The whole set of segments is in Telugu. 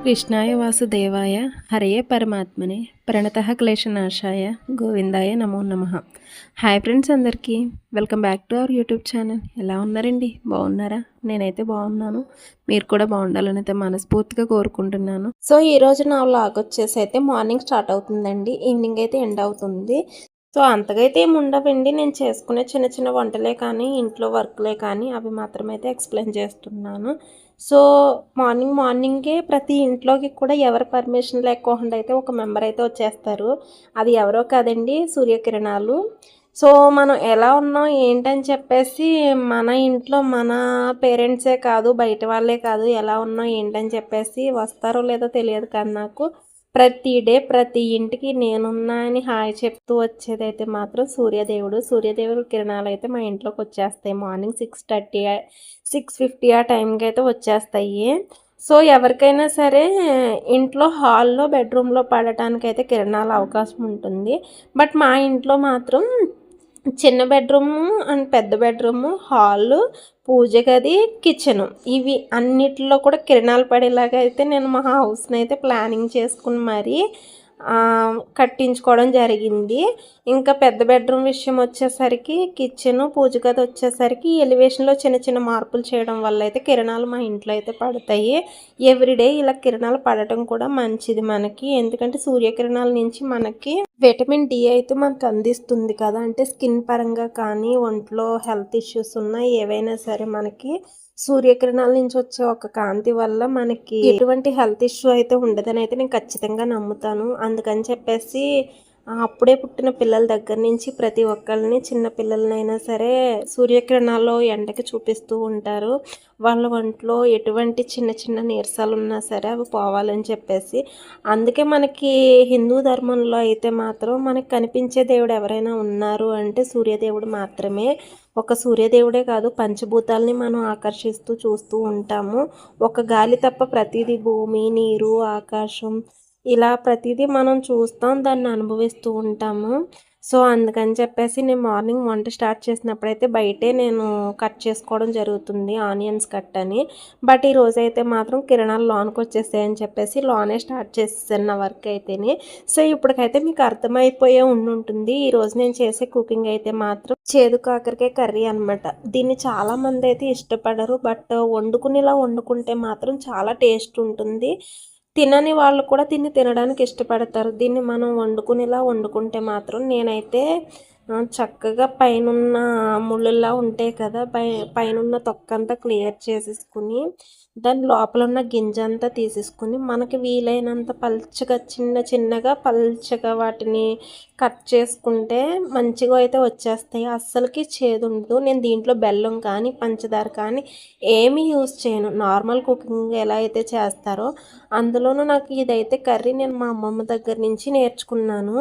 కృష్ణాయ వాసుదేవాయ హరయే పరమాత్మనే ప్రణతః క్లేశనాశాయ గోవిందాయ నమో నమః. హాయ్ ఫ్రెండ్స్, అందరికీ welcome back to our YouTube channel. ఎలా ఉన్నారండి? బాగున్నారా? నేనైతే బాగున్నాను. మీరు కూడా బాగుండాలని అయితే మనస్ఫూర్తిగా కోరుకుంటున్నాను. సో ఈరోజు నా వ్లాగ్ వచ్చేసి అయితే మార్నింగ్ స్టార్ట్ అవుతుందండి, ఈవినింగ్ అయితే ఎండ్ అవుతుంది. సో అంతగా అయితే ఏమి ఉండవండి, నేను చేసుకునే చిన్న చిన్న వంటలే కానీ ఇంట్లో వర్క్లే కానీ అవి మాత్రమైతే ఎక్స్ప్లెయిన్ చేస్తున్నాను. సో మార్నింగే ప్రతి ఇంట్లోకి కూడా ఎవరి పర్మిషన్ లేకుండా అయితే ఒక మెంబర్ అయితే వచ్చేస్తారు. అది ఎవరో కాదండి, సూర్యకిరణాలు. సో మనం ఎలా ఉన్నాం ఏంటని చెప్పేసి మన ఇంట్లో మన పేరెంట్సే కాదు, బయట వాళ్ళే కాదు, ఎలా ఉన్నాం ఏంటని చెప్పేసి వస్తారో లేదో తెలియదు కానీ నాకు ప్రతి డే ప్రతి ఇంటికి నేనున్నా అని హాయ్ చెప్తూ వచ్చేదైతే మాత్రం సూర్యదేవుడు కిరణాలు అయితే మా ఇంట్లోకి వచ్చేస్తాయి. మార్నింగ్ 6:30 6:50 ఆ టైంకి అయితే వచ్చేస్తాయి. సో ఎవరికైనా సరే ఇంట్లో హాల్లో బెడ్రూమ్లో పడటానికైతే కిరణాల అవకాశం ఉంటుంది. బట్ మా ఇంట్లో మాత్రం చిన్న బెడ్రూము అండ్ పెద్ద బెడ్రూము, హాలు, పూజ గది, కిచెను, ఇవి అన్నిటిలో కూడా కిరణాలు పడేలాగా అయితే నేను మా హౌస్ని అయితే ప్లానింగ్ చేసుకుని మరీ కట్టించుకోవడం జరిగింది. ఇంకా పెద్ద బెడ్రూమ్ విషయం వచ్చేసరికి కిచెను, పూజ గది వచ్చేసరికి ఎలివేషన్లో చిన్న చిన్న మార్పులు చేయడం వల్ల అయితే కిరణాలు మా ఇంట్లో అయితే పడతాయి. ఎవ్రీడే ఇలా కిరణాలు పడటం కూడా మంచిది మనకి, ఎందుకంటే సూర్యకిరణాల నుంచి మనకి విటమిన్ డి అయితే మనకు అందిస్తుంది కదా. అంటే స్కిన్ పరంగా కానీ ఒంట్లో హెల్త్ ఇష్యూస్ ఉన్నా ఏవైనా సరే మనకి సూర్యకిరణాల నుంచి వచ్చే ఒక కాంతి వల్ల మనకి ఎటువంటి హెల్త్ ఇష్యూ అయితే ఉండదని అయితే నేను ఖచ్చితంగా నమ్ముతాను. అందుకని చెప్పేసి అప్పుడే పుట్టిన పిల్లల దగ్గర నుంచి ప్రతి ఒక్కరిని, చిన్న పిల్లలనైనా సరే సూర్యకిరణాల్లో ఎండకి చూపిస్తూ ఉంటారు. వాళ్ళ ఒంట్లో ఎటువంటి చిన్న చిన్న నీరసాలు ఉన్నా సరే అవి పోవాలని చెప్పేసి. అందుకే మనకి హిందూ ధర్మంలో అయితే మాత్రం మనకి కనిపించే దేవుడు ఎవరైనా ఉన్నారు అంటే సూర్యదేవుడు మాత్రమే. ఒక సూర్యదేవుడే కాదు, పంచభూతాలని మనం ఆకర్షిస్తూ చూస్తూ ఉంటాము. ఒక గాలి తప్ప ప్రతిదీ, భూమి, నీరు, ఆకాశం, ఇలా ప్రతిదీ మనం చూస్తాం, దాన్ని అనుభవిస్తూ ఉంటాము. సో అందుకని చెప్పేసి నేను మార్నింగ్ వంట స్టార్ట్ చేసినప్పుడైతే బయటే నేను కట్ చేసుకోవడం జరుగుతుంది, ఆనియన్స్ కట్ అని. బట్ ఈరోజు అయితే మాత్రం కిరణాలు లోనికి వచ్చేసాయని చెప్పేసి లోనే స్టార్ట్ చేసేసాను నా వర్క్ అయితేనే. సో ఇప్పటికైతే మీకు అర్థమైపోయే ఉంటుంది ఈరోజు నేను చేసే కుకింగ్ అయితే మాత్రం చేదు కాకరకాయ కర్రీ అనమాట. దీన్ని చాలామంది అయితే ఇష్టపడరు, బట్ వండుకునేలా వండుకుంటే మాత్రం చాలా టేస్ట్ ఉంటుంది. తినని వాళ్ళు కూడా దీన్ని తినడానికి ఇష్టపడతారు. దీన్ని మనం వండుకునేలా వండుకుంటే మాత్రం నేనైతే చక్కగా పైనున్న ముళ్ళులా ఉంటాయి కదా, పైనున్న తొక్కంతా క్లియర్ చేసేసుకుని దాని లోపల ఉన్న గింజ అంతా తీసేసుకుని మనకి వీలైనంత పల్చగా చిన్నగా పల్చగా వాటిని కట్ చేసుకుంటే మంచిగా అయితే వచ్చేస్తాయి. అస్సలకి చేదు ఉండదు. నేను దీంట్లో బెల్లం కానీ పంచదార కానీ ఏమీ యూజ్ చేయను. నార్మల్ కుకింగ్ ఎలా అయితే చేస్తారో అందులోనూ నాకు ఇదైతే కర్రీ నేను మా అమ్మమ్మ దగ్గర నుంచి నేర్చుకున్నాను.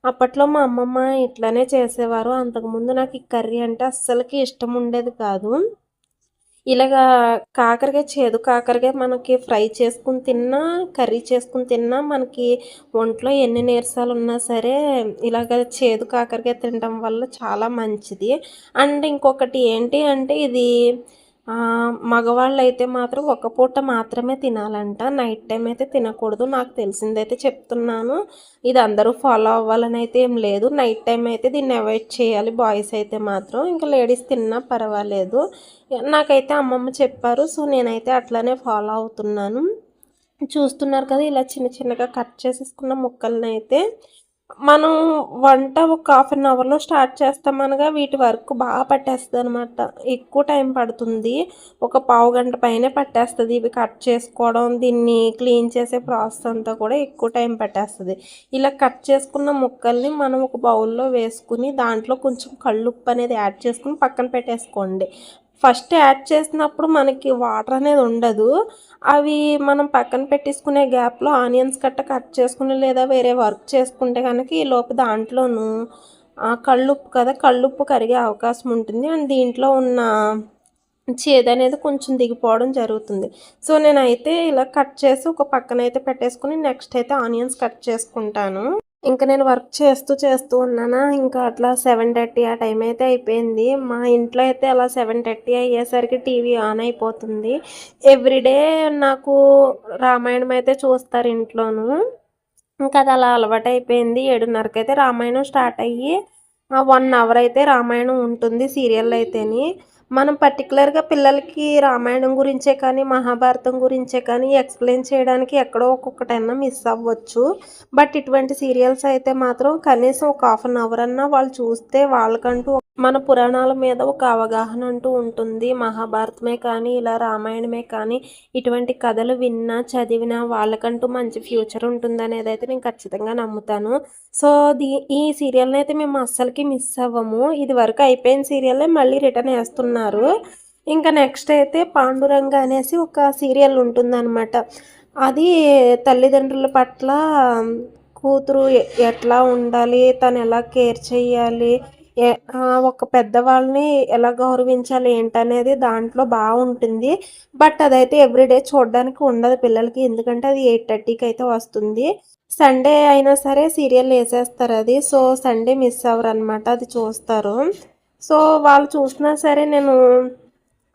అప్పట్లో మా అమ్మమ్మ ఇట్లానే చేసేవారు. అంతకుముందు నాకు ఈ కర్రీ అంటే అస్సలకి ఇష్టం ఉండేది కాదు. ఇలాగా కాకరకాయ, చేదు కాకరకాయ మనకి ఫ్రై చేసుకుని తిన్నా, కర్రీ చేసుకుని తిన్నా మనకి ఒంట్లో ఎన్ని నీరసాలు ఉన్నా సరే ఇలాగ చేదు కాకరకాయ తినడం వల్ల చాలా మంచిది. అండ్ ఇంకొకటి ఏంటి అంటే ఇది మగవాళ్ళు అయితే మాత్రం ఒక పూట మాత్రమే తినాలంట, నైట్ టైం అయితే తినకూడదు. నాకు తెలిసిందైతే చెప్తున్నాను, ఇది అందరూ ఫాలో అవ్వాలని అయితే ఏం లేదు. నైట్ టైం అయితే దీన్ని అవాయిడ్ చేయాలి బాయ్స్ అయితే మాత్రం. ఇంకా లేడీస్ తిన్నా పర్వాలేదు. నాకైతే అమ్మమ్మ చెప్పారు, సో నేనైతే అట్లానే ఫాలో అవుతున్నాను. చూస్తున్నారు కదా, ఇలా చిన్నగా కట్ చేసేసుకున్న ముక్కలను అయితే మనం వంట ఒక హాఫ్ అన్ అవర్లో స్టార్ట్ చేస్తామనగా వీటి వర్క్ బాగా పట్టేస్తుంది అనమాట. ఎక్కువ టైం పడుతుంది, ఒక పావు గంట పైనే పట్టేస్తుంది ఇవి కట్ చేసుకోవడం, దీన్ని క్లీన్ చేసే ప్రాసెస్ అంతా కూడా ఎక్కువ టైం పట్టేస్తుంది. ఇలా కట్ చేసుకున్న ముక్కల్ని మనం ఒక బౌల్లో వేసుకుని దాంట్లో కొంచెం కళ్ళుప్పు అనేది యాడ్ చేసుకుని పక్కన పెట్టేసుకోండి. ఫస్ట్ యాడ్ చేసినప్పుడు మనకి వాటర్ అనేది ఉండదు. అవి మనం పక్కన పెట్టేసుకునే గ్యాప్లో ఆనియన్స్ కట్ చేసుకుని లేదా వేరే వర్క్ చేసుకుంటే కనుక ఈ లోపు దాంట్లోనూ కళ్ళుప్పు కదా, కళ్ళుప్పు కరిగే అవకాశం ఉంటుంది. అండ్ దీంట్లో ఉన్న చేదు అనేది కొంచెం దిగిపోవడం జరుగుతుంది. సో నేనైతే ఇలా కట్ చేసి ఒక పక్కన అయితే పెట్టేసుకుని నెక్స్ట్ అయితే ఆనియన్స్ కట్ చేసుకుంటాను. ఇంక నేను వర్క్ చేస్తూ ఉన్నానా, ఇంకా అట్లా 7:30 ఆ టైం అయితే అయిపోయింది. మా ఇంట్లో అయితే అలా 7:30 అయ్యేసరికి టీవీ ఆన్ అయిపోతుంది. ఎవ్రీడే నాకు రామాయణం అయితే చూస్తారు ఇంట్లోనూ. ఇంకా అది అలా అలవాటయిపోయింది. 7:30కైతే రామాయణం స్టార్ట్ అయ్యి 1 అవర్ అయితే రామాయణం ఉంటుంది సీరియల్ అయితేని. మనం పర్టిక్యులర్‌గా పిల్లలకి రామాయణం గురించే కానీ, మహాభారతం గురించే కానీ ఎక్స్‌ప్లెయిన్ చేయడానికి ఎక్కడో ఒక్కొక్కటన్నా మిస్ అవ్వచ్చు. బట్ ఇటువంటి సీరియల్స్ అయితే మాత్రం కనీసం ఒక హాఫ్ అన్ అవర్ అన్నా వాళ్ళు చూస్తే వాళ్ళకంటూ మన పురాణాల మీద ఒక అవగాహన అంటూ ఉంటుంది. మహాభారతమే కానీ, ఇలా రామాయణమే కానీ ఇటువంటి కథలు విన్నా, చదివినా వాళ్ళకంటూ మంచి ఫ్యూచర్ ఉంటుందనేదైతే నేను ఖచ్చితంగా నమ్ముతాను. సో, ఈ సీరియల్‌నైతే మేము అస్సలకి మిస్ అవ్వము. ఇదివరకు అయిపోయిన సీరియలే మళ్ళీ రిటర్న్ ఏస్తున్నారు. ఇంకా నెక్స్ట్ అయితే పాండురంగ అనేసి ఒక సీరియల్ ఉంటుందనమాట. అది తల్లిదండ్రుల పట్ల కూతురు ఎట్లా ఉండాలి, తనెలా కేర్ చెయ్యాలి, ఎ ఒక పెద్దవాళ్ళని ఎలా గౌరవించాలి ఏంటనేది దాంట్లో బావుంటుంది. బట్ అదైతే ఎవ్రీడే చూడడానికి ఉండదు పిల్లలకి. ఎందుకంటే అది 8:30కి అయితే వస్తుంది. సండే అయినా సరే సీరియల్ ఏసేస్తారది. సో, సండే మిస్ అవ్వరనమాట. అది చూస్తారు. సో, వాళ్ళు చూసినా సరే నేను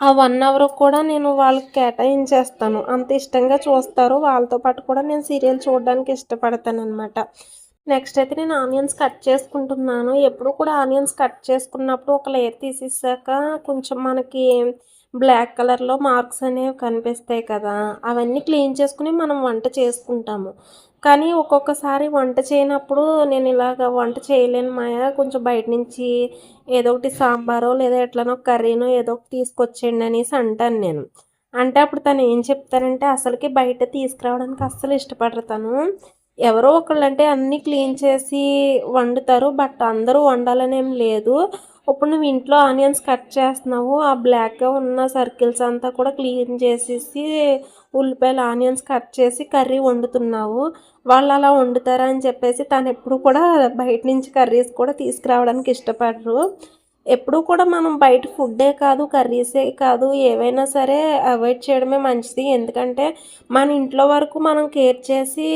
ఆ 1 అవర్ కూడా నేను వాళ్ళకి కేటాయించేస్తాను. అంత ఇష్టంగా చూస్తారు. వాళ్ళతో పాటు కూడా నేను సీరియల్ చూడడానికి ఇష్టపడతాననమాట. నెక్స్ట్ అయితే నేను ఆనియన్స్ కట్ చేసుకుంటున్నాను. ఎప్పుడు కూడా ఆనియన్స్ కట్ చేసుకున్నప్పుడు ఒక లేయర్ తీసేసాక కొంచెం మనకి బ్లాక్ కలర్‌లో మార్క్స్ అనేవి కనిపిస్తాయి కదా! అవన్నీ క్లీన్ చేసుకొని మనం వంట చేసుకుంటాము. కానీ ఒక్కొక్కసారి వంట చేయనప్పుడు నేను ఇలాగ వంట చేయలేను మాయా, కొంచెం బయట నుంచి ఏదో ఒకటి సాంబారో లేదా ఎట్లనో కర్రీనో ఏదో ఒకటి తీసుకొచ్చేయండి అనేసి అంటాను నేను. అంటే అప్పుడు తను ఏం చెప్తారంటే అసలకి బయట తీసుకురావడానికి అస్సలు ఇష్టపడరు తను. ఎవరో ఒకళ్ళంటే అన్నీ క్లీన్ చేసి వండుతారు. బట్ అందరూ వండాలనేం లేదు. ఇప్పుడు నువ్వు ఇంట్లో ఆనియన్స్ కట్ చేస్తున్నావు. ఆ బ్లాక్‌గా ఉన్న సర్కిల్స్ అంతా కూడా క్లీన్ చేసేసి ఉల్లిపాయలు, ఆనియన్స్ కట్ చేసి కర్రీ వండుతున్నావు. వాళ్ళలా వండుతారా అని చెప్పేసి తనెప్పుడు కూడా బయట నుంచి కర్రీస్ కూడా తీసుకురావడానికి ఇష్టపడరు. ఎప్పుడూ కూడా మనం బయట ఫుడ్డే కాదు, కర్రీసే కాదు, ఏవైనా సరే అవాయిడ్ చేయడమే మంచిది. ఎందుకంటే మన ఇంట్లో వరకు మనం కేర్ చేసి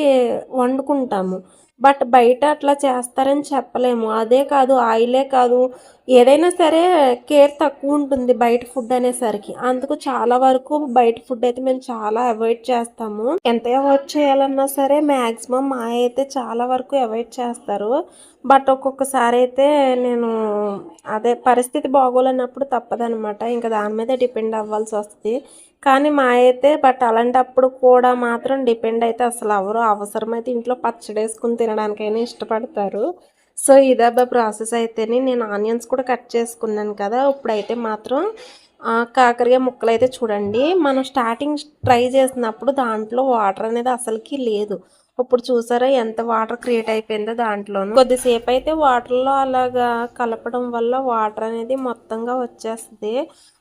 వండుకుంటాము. బట్ బయట అట్లా చేస్తారని చెప్పలేము. అదే కాదు, ఆయిలే కాదు, ఏదైనా సరే కేర్ తక్కువుంటుంది బయట ఫుడ్ అనేసరికి. అందుకు చాలా వరకు బయట ఫుడ్ అయితే మేము చాలా అవాయిడ్ చేస్తాము. ఎంత అవాయిడ్ చేయాలన్నా సరే మాక్సిమం మా అయితే చాలా వరకు అవాయిడ్ చేస్తారు. బట్ ఒక్కొక్కసారి అయితే నేను అదే పరిస్థితి బాగోలేనప్పుడు తప్పదనమాట. ఇంక దాని మీదే డిపెండ్ అవ్వాల్సొస్తది. కానీ మా అయితే బట్ అలాంటప్పుడు కూడా మాత్రం డిపెండ్ అయితే అసలు అవ్వరు. అవసరమైతే ఇంట్లో పచ్చడేసుకొని తినడానికైనా ఇష్టపడతారు. సో, ఇదబ్బా ప్రాసెస్ అయితేని నేను ఆనియన్స్ కూడా కట్ చేసుకున్నాను కదా! ఇప్పుడైతే మాత్రం కాకరకాయ ముక్కలైతే చూడండి. మనం స్టార్టింగ్ ట్రై చేసినప్పుడు దాంట్లో వాటర్ అనేది అసలకి లేదు. ఇప్పుడు చూసారా ఎంత వాటర్ క్రియేట్ అయిపోయిందో దాంట్లోను. కొద్దిసేపు అయితే వాటర్‌లో అలాగా కలపడం వల్ల వాటర్ అనేది మొత్తంగా వచ్చేస్తది.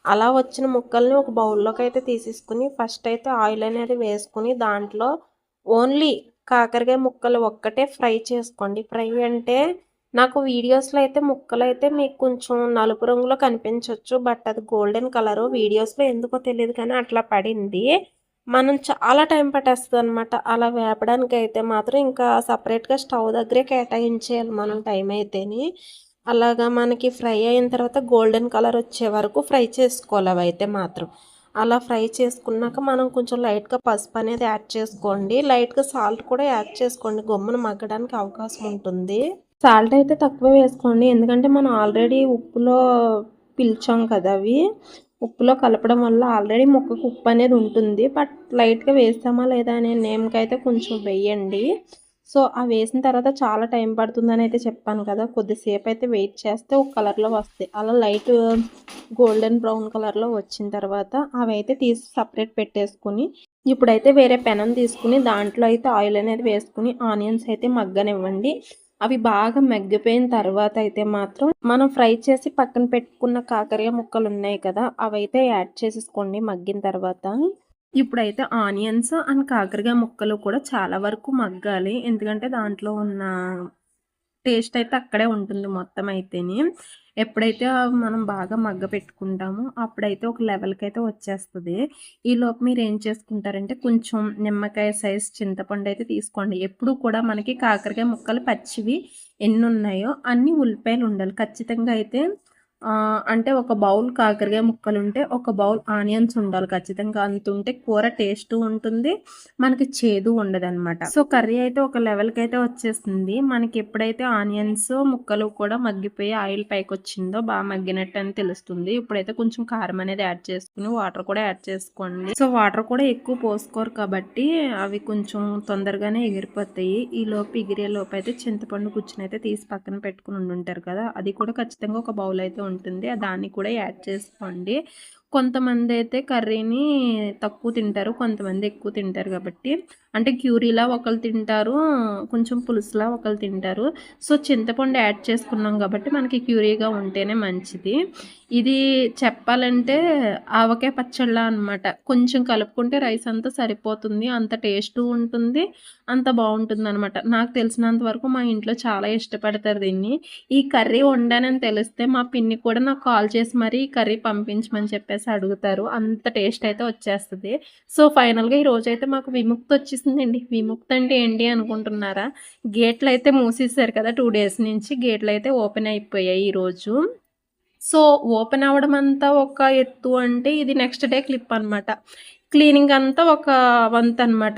అలా వచ్చిన ముక్కల్ని ఒక బౌల్‌లోకి అయితే తీసేసుకొని ఫస్ట్ అయితే ఆయిల్ అనేది వేసుకొని దాంట్లో ఓన్లీ కాకరకాయ ముక్కలు ఒక్కటే ఫ్రై చేసుకోండి. ఫ్రై అంటే నాకు వీడియోస్‌లో అయితే ముక్కలైతే మీకు కొంచెం నలుపు రంగులో కనిపించొచ్చు. బట్ అది గోల్డెన్ కలరు. వీడియోస్‌లో ఎందుకో తెలీదు కానీ అట్లా పడింది. మనం చాలా టైం పట్టేస్తదనమాట. అలా వేపడానికైతే మాత్రం ఇంకా సెపరేట్‌గా స్టవ్ దగ్గరే కేటాయించేయాలి మనం టైం అయితేని. అలాగా మనకి ఫ్రై అయిన తర్వాత గోల్డెన్ కలర్ వచ్చే వరకు ఫ్రై చేసుకోవాలి అవైతే మాత్రం. అలా ఫ్రై చేసుకున్నాక మనం కొంచెం లైట్‌గా పసుపు అనేది యాడ్ చేసుకోండి. లైట్‌గా సాల్ట్ కూడా యాడ్ చేసుకోండి. గమ్మున మగ్గడానికి అవకాశం ఉంటుంది. సాల్ట్ అయితే తక్కువ వేసుకోండి. ఎందుకంటే మనం ఆల్రెడీ ఉప్పులో పిలిచాం కదా అవి. ఉప్పులో కలపడం వల్ల ఆల్రెడీ ముక్కకు ఉప్పు అనేది ఉంటుంది. బట్ లైట్‌గా వేసామా లేదా అనే నేమ్‌కైతే కొంచెం వేయండి. సో, ఆ వేసిన తర్వాత చాలా టైం పడుతుందని అయితే చెప్పాను కదా! కొద్దిసేపు అయితే వెయిట్ చేస్తే ఒక కలర్‌లో వస్తాయి. అలా లైట్ గోల్డెన్ బ్రౌన్ కలర్‌లో వచ్చిన తర్వాత అవైతే తీసి సెపరేట్ పెట్టేసుకొని, ఇప్పుడైతే వేరే పెనం తీసుకొని దాంట్లో అయితే ఆయిల్ అనేది వేసుకొని ఆనియన్స్ అయితే మగ్గనివ్వండి. అవి బాగా మగ్గిపోయిన తర్వాత అయితే మాత్రం మనం ఫ్రై చేసి పక్కన పెట్టుకున్న కాకరకాయ ముక్కలు ఉన్నాయి కదా! అవైతే యాడ్ చేసేసుకోండి మగ్గిన తర్వాత. ఇప్పుడైతే ఆనియన్స్ అండ్ కాకరకాయ ముక్కలు కూడా చాలా వరకు మగ్గాలి. ఎందుకంటే దాంట్లో ఉన్న టేస్ట్ అయితే అక్కడే ఉంటుంది మొత్తం అయితేని. ఎప్పుడైతే మనం బాగా మగ్గ పెట్టుకుంటామో అప్పుడైతే ఒక లెవెల్‌కి అయితే వచ్చేస్తది. ఈలోపు మీరేం చేసుకుంటారంటే కొంచెం నిమ్మకాయ సైజ్ చింతపండు అయితే తీసుకోండి. ఎప్పుడు కూడా మనకి కాకరకాయ ముక్కలు పచ్చివి ఎన్నున్నాయో అన్ని ఉల్లిపాయలు ఉండాలి. ఖచ్చితంగా అయితే అంటే ఒక బౌల్ కాకరకాయ ముక్కలుంటే ఒక బౌల్ ఆనియన్స్ ఉండాలి ఖచ్చితంగా. అంతుంటే కూర టేస్టు ఉంటుంది. మనకి చేదు ఉండదనమాట. సో, కర్రీ అయితే ఒక లెవెల్‌కైతే వచ్చేస్తుంది. మనకి ఎప్పుడైతే ఆనియన్స్ ముక్కలు కూడా మగ్గిపోయి ఆయిల్ పైకొచ్చిందో బాగా మగ్గినట్టు అని తెలుస్తుంది. ఇప్పుడైతే కొంచెం కారం అనేది యాడ్ చేసుకొని వాటర్ కూడా యాడ్ చేసుకోండి. సో, వాటర్ కూడా ఎక్కువ పోసుకోరు కాబట్టి అవి కొంచెం తొందరగానే ఎగిరిపోతాయి. ఈలోపు ఎగిరేలోపు అయితే చింతపండు గుజ్జునైతే తీసి పక్కన పెట్టుకుని ఉండుంటారు కదా! అది కూడా ఖచ్చితంగా ఒక బౌల్ అయితే ఉంటుంది. దాన్ని కూడా యాడ్ చేసుకోండి. కొంతమంది అయితే కర్రీని తక్కువ తింటారు. కొంతమంది ఎక్కువ తింటారు కాబట్టి అంటే క్యూరీలా ఒకళ్ళు తింటారు. కొంచెం పులుసులా ఒకళ్ళు తింటారు. సో, చింతపండు యాడ్ చేసుకున్నాం కాబట్టి మనకి క్యూరీగా ఉంటేనే మంచిది. ఇది చెప్పాలంటే ఆవకాయ పచ్చడిలా అనమాట. కొంచెం కలుపుకుంటే రైస్ అంతా సరిపోతుంది. అంత టేస్టు ఉంటుంది. అంత బావుంటుందనమాట. నాకు తెలిసినంత వరకు మా ఇంట్లో చాలా ఇష్టపడతారు దీన్ని. ఈ కర్రీ వండానని తెలిస్తే మా పిన్ని కూడా నాకు కాల్ చేసి మరీ ఈ కర్రీ పంపించమని చెప్పేసి అడుగుతారు. అంత టేస్ట్ అయితే వచ్చేస్తది. సో, ఫైనల్‌గా ఈరోజైతే మాకు విముక్తి వచ్చేసిందండి. విముక్తి అంటే ఏంటి అనుకుంటున్నారా? గేట్లయితే మూసేశారు కదా! 2 డేస్ నుంచి గేట్లయితే ఓపెన్ అయిపోయాయి ఈరోజు. సో, ఓపెన్ అవ్వడం అంతా ఒక ఎత్తు అంటే ఇది నెక్స్ట్ డే క్లిప్ అనమాట. క్లీనింగ్ అంతా ఒక వంతనమాట.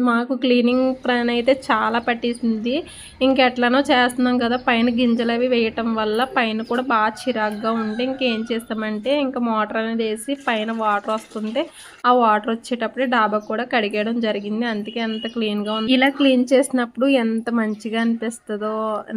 మాకు క్లీనింగ్ పనైతే చాలా పట్టేసింది. ఇంకెట్లనో చేస్తున్నాం కదా! పైన గింజలవి వేయటం వల్ల పైన కూడా బాగా చిరాకుగా ఉండి ఇంకేం చేస్తామంటే ఇంక మోటర్ అనేది ఏసి పైన వాటర్ వస్తుంటే ఆ వాటర్ వచ్చేటప్పుడే డాబా కూడా కడిగేయడం జరిగింది. అందుకే అంత క్లీన్‌గా ఉంది. ఇలా క్లీన్ చేసినప్పుడు ఎంత మంచిగా అనిపిస్తదో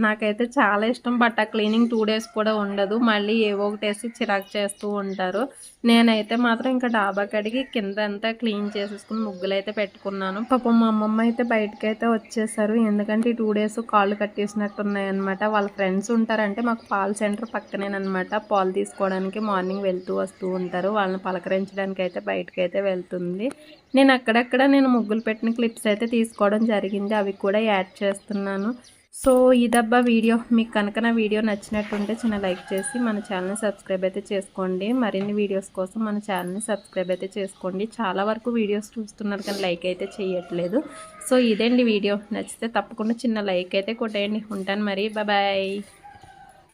నాకైతే చాలా ఇష్టం. బట్ ఆ క్లీనింగ్ 2 డేస్ కూడా ఉండదు. మళ్ళీ ఏవో ఒకటేసి చిరాకు చేస్తూ ఉంటారు. నేనైతే మాత్రం ఇంకా డాబా కడిగి కిందంతా క్లీన్ చేసేసుకుని ముగ్గులైతే పెట్టుకున్నాను. పాపం మా అమ్మమ్మ అయితే బయటకైతే వచ్చేసారు. ఎందుకంటే ఈ 2 డేస్ కాళ్ళు కట్టేసినట్టున్నాయన్నమాట. వాళ్ళ ఫ్రెండ్స్ ఉంటారంటే మాకు పాల సెంటర్ పక్కనేనమాట. పాలు తీసుకోవడానికి మార్నింగ్ వెళ్తూ వస్తూ ఉంటారు. వాళ్ళని పలకరించడానికి అయితే బయటకైతే వెళ్తుంది. నేను అక్కడక్కడ ముగ్గులు పెట్టిన క్లిప్స్ అయితే తీసుకోవడం జరిగింది. అవి కూడా యాడ్ చేస్తున్నాను. సో, ఇదబ్బా వీడియో. మీకు కనుక నా వీడియో నచ్చినట్టుంటే చిన్న లైక్ చేసి మన ఛానల్ని సబ్స్క్రైబ్ అయితే చేసుకోండి. మరిన్ని వీడియోస్ కోసం మన ఛానల్ని సబ్స్క్రైబ్ అయితే చేసుకోండి. చాలా వరకు వీడియోస్ చూస్తున్నారు కానీ లైక్ అయితే చేయట్లేదు. సో, ఇదేండి వీడియో. నచ్చితే తప్పకుండా చిన్న లైక్ అయితే కొట్టేయండి. ఉంటాను మరి. బాయ్.